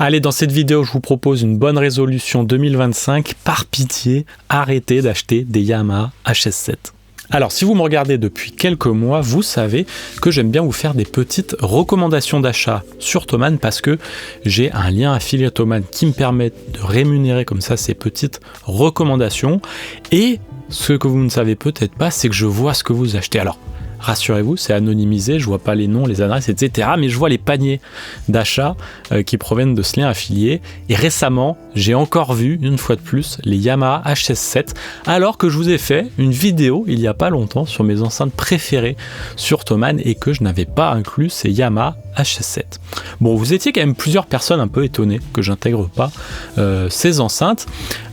Allez, dans cette vidéo, je vous propose une bonne résolution 2025. Par pitié, arrêtez d'acheter des Yamaha HS7. Alors, si vous me regardez depuis quelques mois, vous savez que j'aime bien vous faire des petites recommandations d'achat sur Thomann parce que j'ai un lien affilié Thomann qui me permet de rémunérer comme ça ces petites recommandations. Et ce que vous ne savez peut-être pas, c'est que je vois ce que vous achetez. Alors, rassurez-vous, c'est anonymisé, je vois pas les noms, les adresses, etc. Mais je vois les paniers d'achat qui proviennent de ce lien affilié. Et récemment, j'ai encore vu, une fois de plus, les Yamaha HS7, alors que je vous ai fait une vidéo il y a pas longtemps sur mes enceintes préférées sur Thomann et que je n'avais pas inclus ces Yamaha HS7. Bon, vous étiez quand même plusieurs personnes un peu étonnées que j'intègre pas ces enceintes.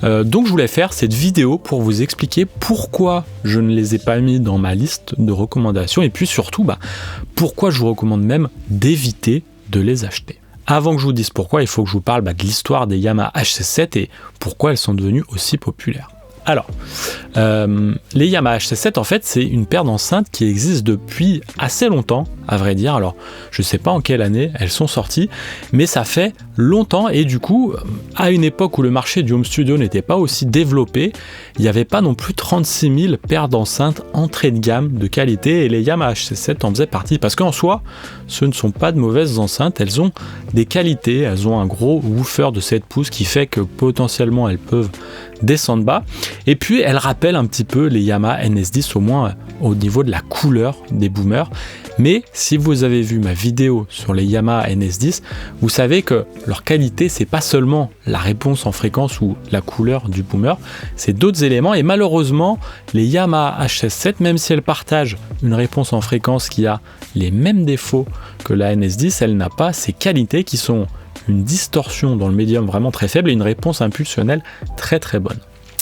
Donc je voulais faire cette vidéo pour vous expliquer pourquoi je ne les ai pas mis dans ma liste de recommandations et puis surtout pourquoi je vous recommande même d'éviter de les acheter. Avant que je vous dise pourquoi, il faut que je vous parle de l'histoire des Yamaha HS7 et pourquoi elles sont devenues aussi populaires. Alors, les Yamaha HS7, en fait, c'est une paire d'enceintes qui existe depuis assez longtemps, à vrai dire. Alors, je ne sais pas en quelle année elles sont sorties, mais ça fait longtemps. Et du coup, à une époque où le marché du home studio n'était pas aussi développé, il n'y avait pas non plus 36 000 paires d'enceintes entrée de gamme de qualité. Et les Yamaha HS7 en faisaient partie. Parce qu'en soi, ce ne sont pas de mauvaises enceintes. Elles ont des qualités. Elles ont un gros woofer de 7 pouces qui fait que potentiellement elles peuvent descendre bas. Et puis elle rappelle un petit peu les Yamaha NS10 au moins au niveau de la couleur des boomers. Mais si vous avez vu ma vidéo sur les Yamaha NS10, vous savez que leur qualité c'est pas seulement la réponse en fréquence ou la couleur du boomer, c'est d'autres éléments et malheureusement les Yamaha HS7 même si elles partagent une réponse en fréquence qui a les mêmes défauts que la NS10, elle n'a pas ces qualités qui sont une distorsion dans le médium vraiment très faible et une réponse impulsionnelle très très bonne.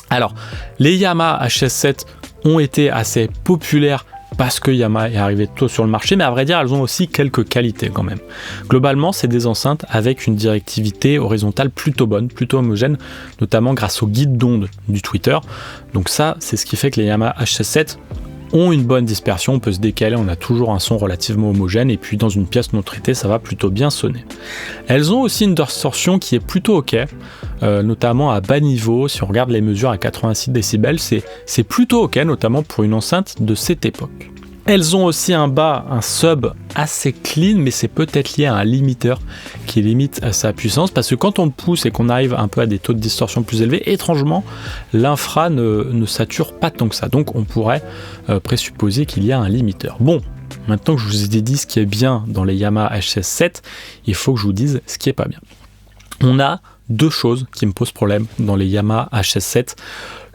Alors, les Yamaha HS7 ont été assez populaires parce que Yamaha est arrivé tôt sur le marché, mais à vrai dire, elles ont aussi quelques qualités quand même. Globalement, c'est des enceintes avec une directivité horizontale plutôt bonne, plutôt homogène, notamment grâce au guide d'onde du tweeter. Donc ça, c'est ce qui fait que les Yamaha HS7 ont une bonne dispersion, on peut se décaler, on a toujours un son relativement homogène et puis dans une pièce non traitée ça va plutôt bien sonner. Elles ont aussi une distorsion qui est plutôt ok, notamment à bas niveau, si on regarde les mesures à 86 décibels, c'est plutôt ok, notamment pour une enceinte de cette époque. Elles ont aussi un sub assez clean, mais c'est peut-être lié à un limiteur qui limite sa puissance, parce que quand on le pousse et qu'on arrive un peu à des taux de distorsion plus élevés, étrangement, l'infra ne sature pas tant que ça. Donc on pourrait présupposer qu'il y a un limiteur. Bon, maintenant que je vous ai dit ce qui est bien dans les Yamaha HS7, il faut que je vous dise ce qui est pas bien. On a deux choses qui me posent problème dans les Yamaha HS7.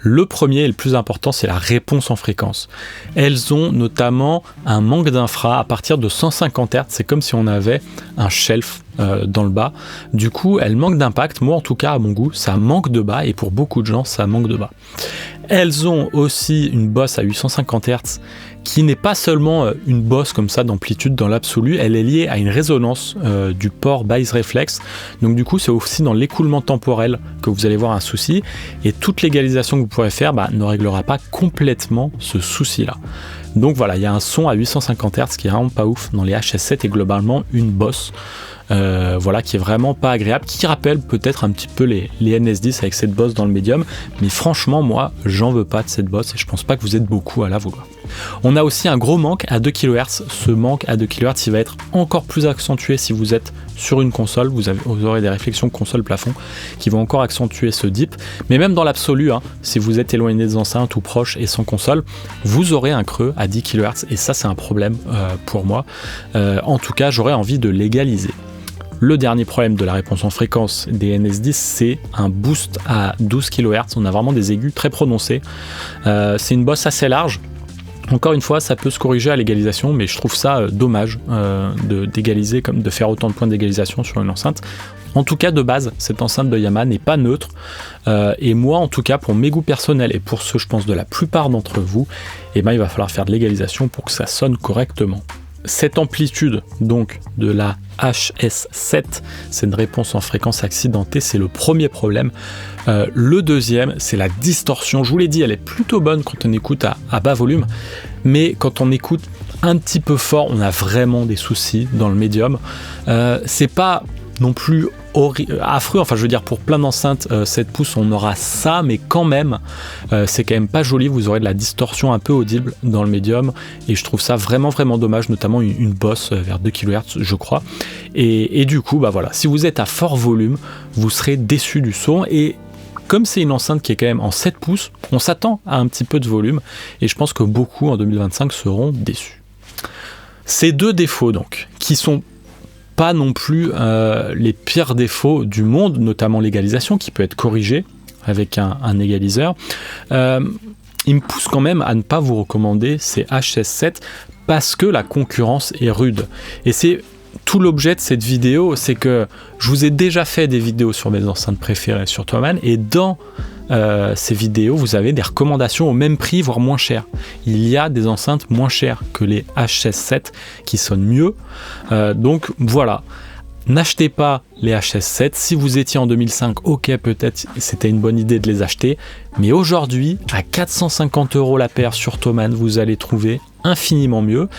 Le premier et le plus important, c'est la réponse en fréquence. Elles ont notamment un manque d'infra à partir de 150 Hz. C'est comme si on avait un shelf dans le bas. Du coup, elles manquent d'impact. Moi, en tout cas, à mon goût, ça manque de bas. Et pour beaucoup de gens, ça manque de bas. Elles ont aussi une bosse à 850 Hz qui n'est pas seulement une bosse comme ça d'amplitude dans l'absolu, elle est liée à une résonance du port base reflex. Donc du coup, c'est aussi dans l'écoulement temporel que vous allez voir un souci. Et toute l'égalisation que vous pourrez faire ne réglera pas complètement ce souci-là. Donc voilà, il y a un son à 850 Hz qui est vraiment pas ouf dans les HS7 et globalement une bosse. Qui est vraiment pas agréable, qui rappelle peut-être un petit peu les NS10 avec cette bosse dans le médium, mais franchement moi j'en veux pas de cette bosse et je pense pas que vous êtes beaucoup à la vouloir. On a aussi un gros manque à 2 kHz, ce manque à 2 kHz il va être encore plus accentué si vous êtes sur une console, vous aurez des réflexions console-plafond qui vont encore accentuer ce dip, mais même dans l'absolu, si vous êtes éloigné des enceintes ou proche et sans console, vous aurez un creux à 10 kHz et ça c'est un problème pour moi, en tout cas j'aurais envie de l'égaliser. Le dernier problème de la réponse en fréquence des NS10, c'est un boost à 12 kHz. On a vraiment des aigus très prononcés. C'est une bosse assez large. Encore une fois, ça peut se corriger à l'égalisation, mais je trouve ça dommage d'égaliser, comme de faire autant de points d'égalisation sur une enceinte. En tout cas, de base, cette enceinte de Yamaha n'est pas neutre. Et moi, en tout cas, pour mes goûts personnels et pour ceux, je pense, de la plupart d'entre vous, il va falloir faire de l'égalisation pour que ça sonne correctement. Cette amplitude donc de la HS7, c'est une réponse en fréquence accidentée, c'est le premier problème. Le deuxième, c'est la distorsion. Je vous l'ai dit, elle est plutôt bonne quand on écoute à bas volume, mais quand on écoute un petit peu fort, on a vraiment des soucis dans le médium. C'est pas non plus affreux, enfin je veux dire pour plein d'enceintes 7 pouces on aura ça, mais quand même c'est quand même pas joli, vous aurez de la distorsion un peu audible dans le médium et je trouve ça vraiment dommage, notamment une Boss vers 2 kHz je crois, et du coup bah voilà, si vous êtes à fort volume vous serez déçu du son, et comme c'est une enceinte qui est quand même en 7 pouces, on s'attend à un petit peu de volume et je pense que beaucoup en 2025 seront déçus. Ces deux défauts donc, qui sont pas non plus les pires défauts du monde, notamment l'égalisation qui peut être corrigée avec un égaliseur, il me pousse quand même à ne pas vous recommander ces HS7 parce que la concurrence est rude. Et c'est tout l'objet de cette vidéo, c'est que je vous ai déjà fait des vidéos sur mes enceintes préférées sur Thomann, et dans ces vidéos, vous avez des recommandations au même prix, voire moins cher. Il y a des enceintes moins chères que les HS7 qui sonnent mieux. Donc voilà, n'achetez pas les HS7. Si vous étiez en 2005, ok, peut-être c'était une bonne idée de les acheter. Mais aujourd'hui, à 450 € la paire sur Thomann, vous allez trouver infiniment mieux.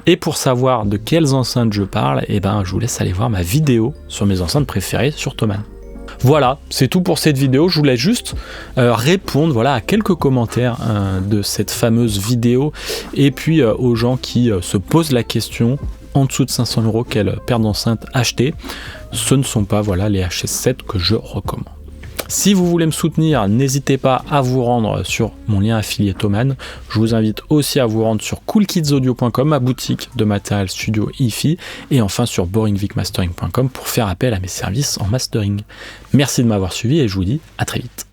Et pour savoir de quelles enceintes je parle, je vous laisse aller voir ma vidéo sur mes enceintes préférées sur Thomann. Voilà, c'est tout pour cette vidéo. Je voulais juste répondre à quelques commentaires de cette fameuse vidéo, et puis aux gens qui se posent la question en dessous de 500 € quelle paire d'enceintes acheter. Ce ne sont pas les HS7 que je recommande. Si vous voulez me soutenir, n'hésitez pas à vous rendre sur mon lien affilié Thomann. Je vous invite aussi à vous rendre sur coolkidsaudio.com, ma boutique de matériel studio hi-fi, et enfin sur boringvicmastering.com pour faire appel à mes services en mastering. Merci de m'avoir suivi et je vous dis à très vite.